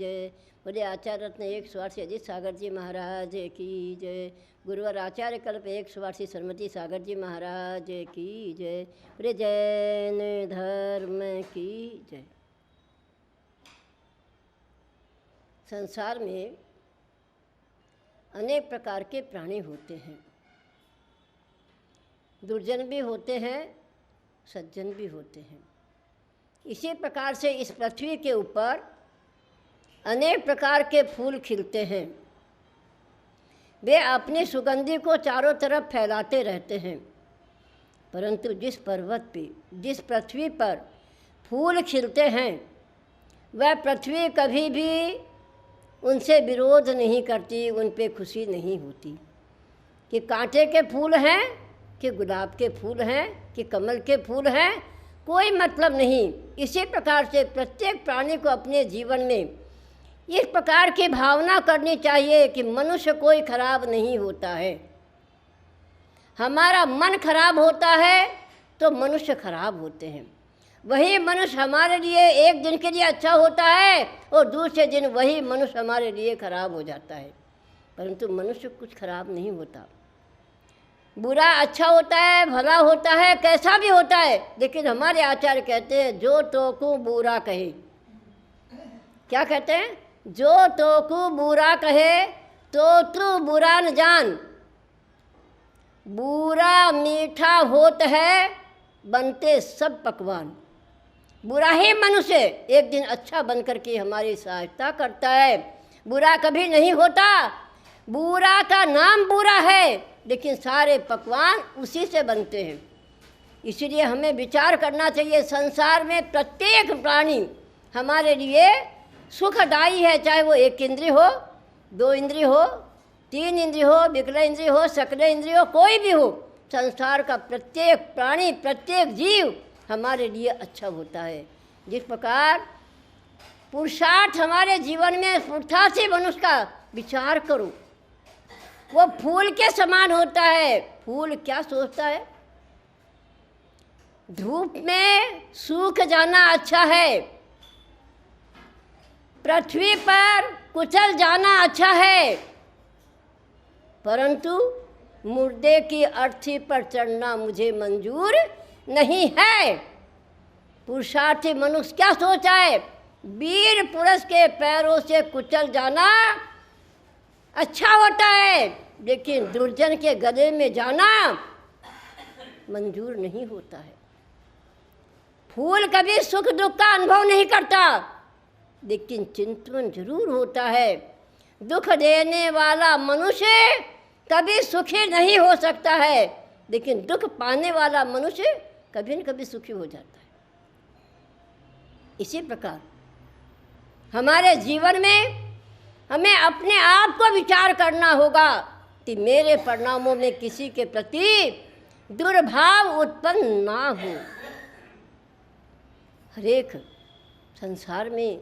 जय। बोले आचार्य रत्न 108 अजीत सागर जी महाराज की जय। गुरुवर आचार्य कल्प 108 सरमती सागर जी महाराज की जय। बोले जैन धर्म की जय। संसार में अनेक प्रकार के प्राणी होते हैं, दुर्जन भी होते हैं, सज्जन भी होते हैं। इसी प्रकार से इस पृथ्वी के ऊपर अनेक प्रकार के फूल खिलते हैं। वे अपनी सुगंधि को चारों तरफ फैलाते रहते हैं, परंतु जिस पर्वत पे, जिस पृथ्वी पर फूल खिलते हैं, वह पृथ्वी कभी भी उनसे विरोध नहीं करती, उन पे खुशी नहीं होती कि कांटे के फूल हैं कि गुलाब के फूल हैं कि कमल के फूल हैं, कोई मतलब नहीं। इसी प्रकार से प्रत्येक प्राणी को अपने जीवन में इस प्रकार की भावना करनी चाहिए कि मनुष्य कोई खराब नहीं होता है। हमारा मन खराब होता है तो मनुष्य खराब होते हैं। वही मनुष्य हमारे लिए एक दिन के लिए अच्छा होता है और दूसरे दिन वही मनुष्य हमारे लिए खराब हो जाता है, परंतु मनुष्य कुछ खराब नहीं होता। बुरा अच्छा होता है, भला होता है, कैसा भी होता है, लेकिन हमारे आचार्य कहते हैं जो तोकू बुरा कहे। क्या कहते हैं? जो तोकू बुरा कहे तो तू बुरा न जान। बुरा मीठा होता है, बनते सब पकवान। बुरा ही मनुष्य एक दिन अच्छा बनकर के हमारी सहायता करता है। बुरा कभी नहीं होता। बुरा का नाम बुरा है, लेकिन सारे पकवान उसी से बनते हैं। इसलिए हमें विचार करना चाहिए, संसार में प्रत्येक प्राणी हमारे लिए सुखदायी है, चाहे वो एक इंद्रिय हो, दो इंद्रिय हो, तीन इंद्रिय हो, विकल इंद्रिय हो, सक्रिय इंद्रिय हो, कोई भी हो। संसार का प्रत्येक प्राणी, प्रत्येक जीव हमारे लिए अच्छा होता है। जिस प्रकार पुरुषार्थ हमारे जीवन में स्फूर्ता से मनुष्य का विचार करो, वो फूल के समान होता है। फूल क्या सोचता है? धूप में सूख जाना अच्छा है, पृथ्वी पर कुचल जाना अच्छा है, परंतु मुर्दे की अर्थी पर चढ़ना मुझे मंजूर नहीं है। पुरुषार्थी मनुष्य क्या सोचा है? वीर पुरुष के पैरों से कुचल जाना अच्छा होता है, लेकिन दुर्जन के गले में जाना मंजूर नहीं होता है। फूल कभी सुख दुख का अनुभव नहीं करता, लेकिन चिंतन जरूर होता है। दुख देने वाला मनुष्य कभी सुखी नहीं हो सकता है, लेकिन दुख पाने वाला मनुष्य कभी न कभी सुखी हो जाता है। इसी प्रकार हमारे जीवन में हमें अपने आप को विचार करना होगा कि मेरे परिणामों में किसी के प्रति दुर्भाव उत्पन्न ना हो। हरेक संसार में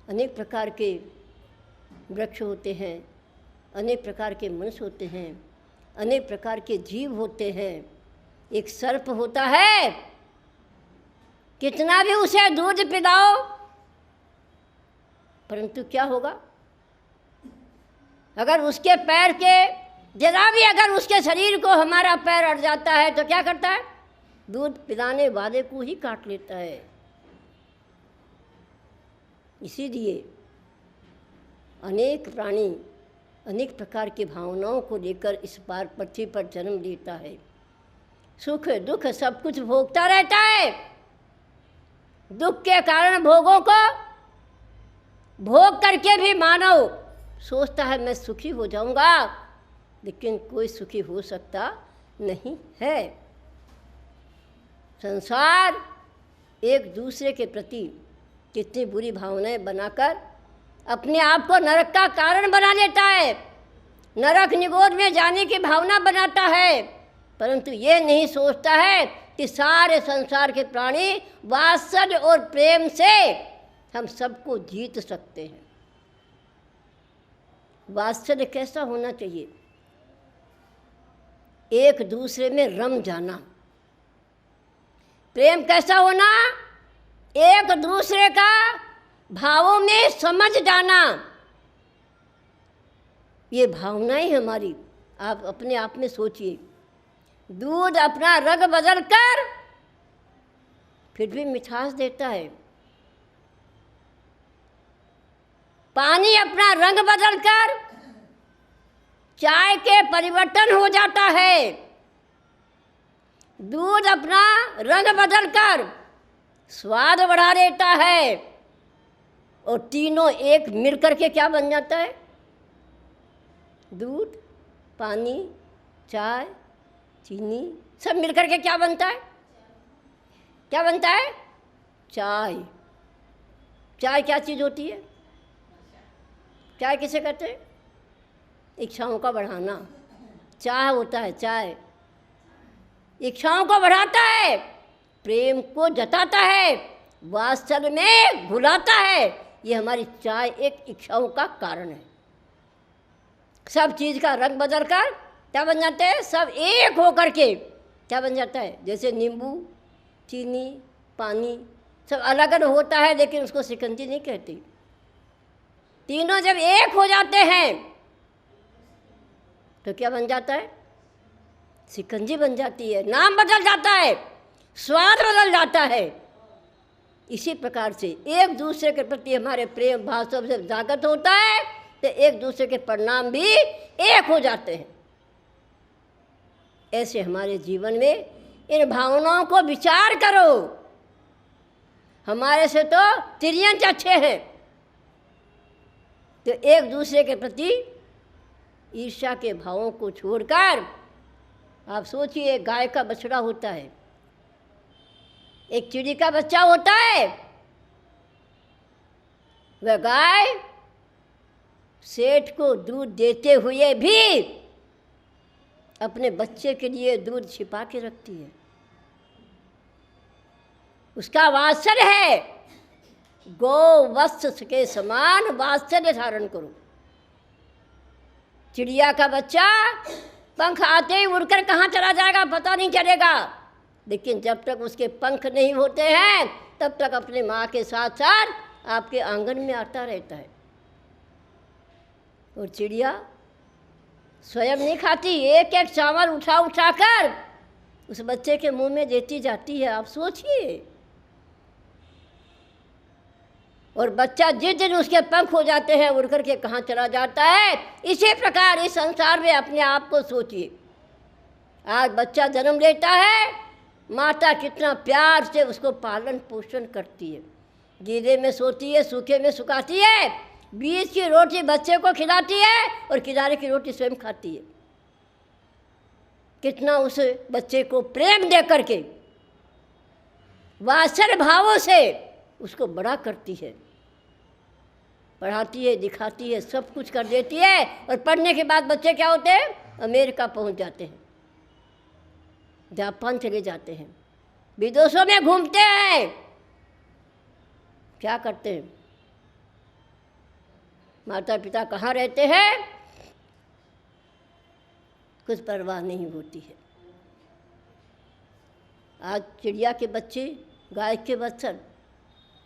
अनेक प्रकार के वृक्ष होते हैं, अनेक प्रकार के मनुष्य होते हैं, अनेक प्रकार के जीव होते हैं। एक सर्प होता है, कितना भी उसे दूध पिलाओ, परंतु क्या होगा? अगर उसके पैर के जरा भी अगर उसके शरीर को हमारा पैर अड़ जाता है तो क्या करता है? दूध पिलाने वाले को ही काट लेता है। इसीलिए अनेक प्राणी अनेक प्रकार की भावनाओं को लेकर इस बार पृथ्वी पर जन्म लेता है। सुख दुख सब कुछ भोगता रहता है। दुख के कारण भोगों को भोग करके भी मानव सोचता है मैं सुखी हो जाऊंगा, लेकिन कोई सुखी हो सकता नहीं है। संसार एक दूसरे के प्रति कितनी बुरी भावनाएं बनाकर अपने आप को नरक का कारण बना लेता है, नरक निगोद में जाने की भावना बनाता है, परंतु ये नहीं सोचता है कि सारे संसार के प्राणी वात्सल्य और प्रेम से हम सबको जीत सकते हैं। वात्सल्य कैसा होना चाहिए? एक दूसरे में रम जाना। प्रेम कैसा होना? एक दूसरे का भावों में समझ जाना, ये भावनाएं हमारी। आप अपने आप में सोचिए, दूध अपना रंग बदल कर फिर भी मिठास देता है, पानी अपना रंग बदल कर चाय के परिवर्तन हो जाता है, दूध अपना रंग बदल कर स्वाद बढ़ा देता है, और तीनों एक मिलकर के क्या बन जाता है? दूध, पानी, चाय, चीनी, सब मिलकर के क्या बनता है? क्या बनता है? चाय। चाय क्या चीज़ होती है? चाय किसे कहते हैं? इच्छाओं का बढ़ाना। चाय होता है, चाय इच्छाओं को बढ़ाता है, प्रेम को जताता है, वात्सल्य में घुलाता है। ये हमारी चाय एक इच्छाओं का कारण है। सब चीज़ का रंग बदल कर क्या बन जाते हैं? सब एक होकर के क्या बन जाता है? जैसे नींबू, चीनी, पानी सब अलग अलग होता है, लेकिन उसको शिकंजी नहीं कहती। तीनों जब एक हो जाते हैं तो क्या बन जाता है? शिकंजी बन जाती है, नाम बदल जाता है, स्वाद बदल जाता है। इसी प्रकार से एक दूसरे के प्रति हमारे प्रेम भाव सबसे जागृत होता है, तो एक दूसरे के परिणाम भी एक हो जाते हैं। ऐसे हमारे जीवन में इन भावनाओं को विचार करो। हमारे से तो तिर्यंच अच्छे हैं, तो एक दूसरे के प्रति ईर्ष्या के भावों को छोड़कर आप सोचिए, गाय का बछड़ा होता है, एक चिड़ी का बच्चा होता है। वह गाय सेठ को दूध देते हुए भी अपने बच्चे के लिए दूध छिपा के रखती है। उसका वात्सल्य है, गो वत्स के समान वात्सल्य धारण करो। चिड़िया का बच्चा पंख आते ही उड़कर कहाँ चला जाएगा पता नहीं चलेगा, लेकिन जब तक उसके पंख नहीं होते हैं तब तक अपने माँ के साथ साथ आपके आंगन में आता रहता है। और चिड़िया स्वयं नहीं खाती, एक एक चावल उठा उठा कर उस बच्चे के मुंह में देती जाती है। आप सोचिए, और बच्चा जिस दिन उसके पंख हो जाते हैं उड़ कर के कहाँ चला जाता है। इसी प्रकार इस संसार में अपने आप को सोचिए, आज बच्चा जन्म लेता है, माता कितना प्यार से उसको पालन पोषण करती है, गीले में सोती है, सूखे में सुखाती है, बीच की रोटी बच्चे को खिलाती है और किनारे की रोटी स्वयं खाती है। कितना उस बच्चे को प्रेम दे करके वात्सल्य भावों से उसको बड़ा करती है, पढ़ाती है, दिखाती है, सब कुछ कर देती है। और पढ़ने के बाद बच्चे क्या होते हैं? अमेरिका पहुंच जाते हैं, जापान चले जाते हैं, विदेशों में घूमते हैं। क्या करते हैं? माता पिता कहाँ रहते हैं कुछ परवाह नहीं होती है। आज चिड़िया के बच्चे, गाय के बच्चन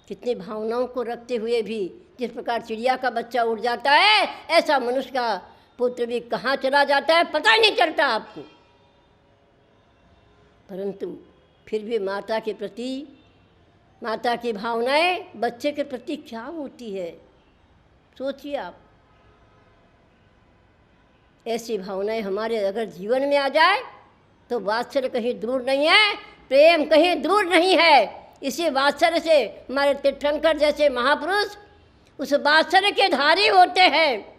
कितनी भावनाओं को रखते हुए भी जिस प्रकार चिड़िया का बच्चा उड़ जाता है, ऐसा मनुष्य का पुत्र भी कहाँ चला जाता है पता नहीं चलता आपको। परंतु फिर भी माता के प्रति, माता की भावनाएं बच्चे के प्रति क्या होती है, सोचिए आप। ऐसी भावनाएं हमारे अगर जीवन में आ जाए तो वात्सल्य कहीं दूर नहीं है, प्रेम कहीं दूर नहीं है। इसी वात्सल्य से हमारे तीर्थंकर जैसे महापुरुष उस वात्सल्य के धारी होते हैं।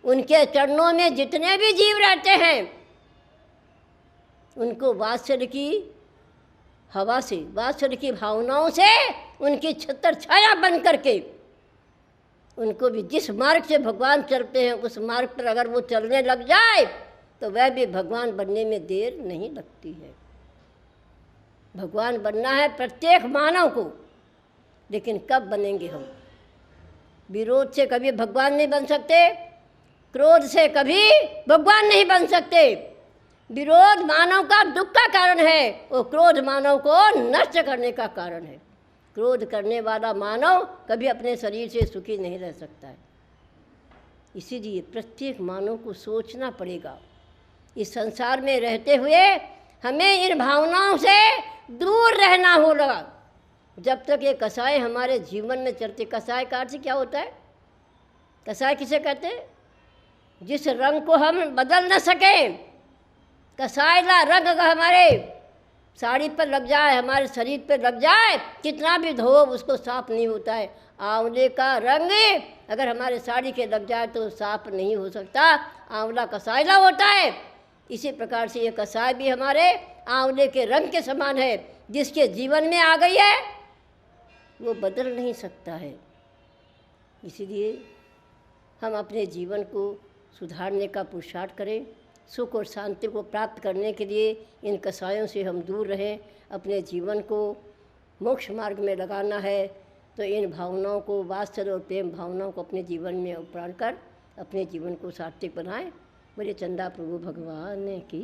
उनके चरणों में जितने भी जीव रहते हैं उनको वात्सल्य की हवा से, वात्सल्य की भावनाओं से उनकी छत्र छाया बन करके उनको भी जिस मार्ग से भगवान चलते हैं उस मार्ग पर अगर वो चलने लग जाए तो वह भी भगवान बनने में देर नहीं लगती है। भगवान बनना है प्रत्येक मानव को, लेकिन कब बनेंगे हम? विरोध से कभी भगवान नहीं बन सकते, क्रोध से कभी भगवान नहीं बन सकते। विरोध मानव का दुख का कारण है और क्रोध मानव को नष्ट करने का कारण है। क्रोध करने वाला मानव कभी अपने शरीर से सुखी नहीं रह सकता है। इसीलिए प्रत्येक मानव को सोचना पड़ेगा, इस संसार में रहते हुए हमें इन भावनाओं से दूर रहना होगा। जब तक ये कसाय हमारे जीवन में चलते, कसाय का अर्थ क्या होता है? कसाय किसे कहते हैं? जिस रंग को हम बदल न सकें, कसायला रंग अगर हमारे साड़ी पर लग जाए, हमारे शरीर पर लग जाए, कितना भी धो उसको साफ नहीं होता है। आंवले का रंग अगर हमारे साड़ी के लग जाए तो साफ नहीं हो सकता, आंवला कसायला होता है। इसी प्रकार से ये कसाय भी हमारे आंवले के रंग के समान है, जिसके जीवन में आ गई है वो बदल नहीं सकता है। इसीलिए हम अपने जीवन को सुधारने का पुरुषार्थ करें, सुख और शांति को प्राप्त करने के लिए इन कसायों से हम दूर रहें। अपने जीवन को मोक्ष मार्ग में लगाना है तो इन भावनाओं को, वात्सल्य और प्रेम भावनाओं को अपने जीवन में उतार कर अपने जीवन को सात्विक बनाएं। बोले चंदा प्रभु भगवान की।